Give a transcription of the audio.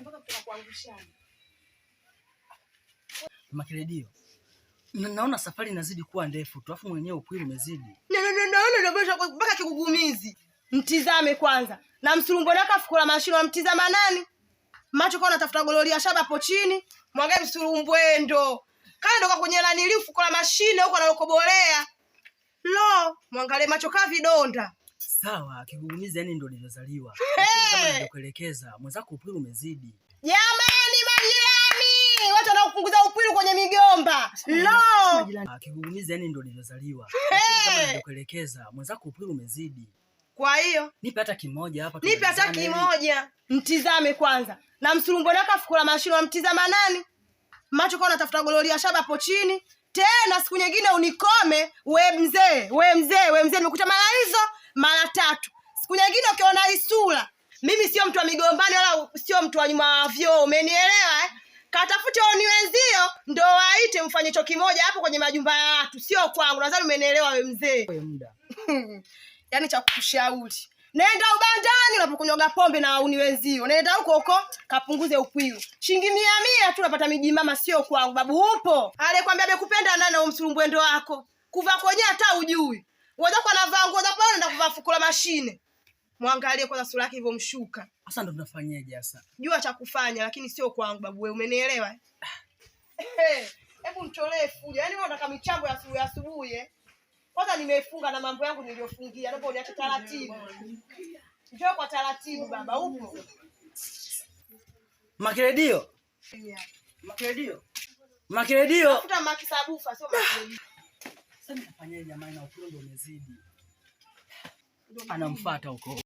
mpaka tunakuangushana. Makiredio. Naona safari inazidi kuwa ndefu tu, afu mwenyewe ukweli umezidi. Naona mpaka kigugumizi. Mtizame kwanza. Na msulumbo naka fukula mashino mtizama nani? Macho kwa unatafuta goloria shaba hapo chini, mwangalie msulumbwendo. Kana ndoka kwenye lanili fukula mashine huko analokobolea. Lo, mwangalie macho ka vidonda. Sawa, kigugumizi yani ndio nilizaliwa. Kama ndokuelekeza, mwenzako ukweli umezidi. Jamani majirani, watu wanaopunguza ukweli kwenye migomba. Lo, kigugumizi yani ndio nilizaliwa. Kama ndokuelekeza, mwenzako ukweli umezidi. Kwa hiyo nipe hata kimoja hapa. Nipe hata kimoja. Mtizame kwanza. Na msulumbo naka fukula mashino mtizama nani? Macho kwa unatafuta goloria shaba hapo chini. Tena siku nyingine unikome, we mzee nimekuta mara hizo mara 3. Siku nyingine ukiona isura, mimi sio mtu wa migombani wala sio mtu wa nyuma vyoo, umenielewa Katafute oni wenzio ndo waite mfanye hicho kimoja hapo kwenye majumba ya watu, sio kwangu. Nadhani umenielewa we mzee. Kwa muda. Yaani cha kukushauri. Nenda ubandani unapokunyoga pombe na uni wenzio. Nenda huko kapunguze ukwilu. Shilingi 100 tu unapata miji mama, sio kwangu. Babu upo. Ale kwambia amekupenda nani na msulumbwendo wako. Kuvaa kwenye hata hujui. Ngoja kwa navaa nguo za pale naenda kuvaa fukula mashine. Muangalie kwa sura yake hivyo mshuka. Sasa ndo tunafanyaje sasa? Jua cha kufanya lakini sio kwangu babu wewe, umenielewa? Hebu mtolee fujo. Yaani wewe unataka michambo ya asubuhi Kwanza nimefunga na mambo yangu niliyofungia. Naomba uniache taratibu. Njoo kwa taratibu baba, upo? Makiredio. Makiredio. Tafuta makisabufa sio makiredio. Sasa nitafanyaje jamani na ukweli umezidi. Anamfuata huko.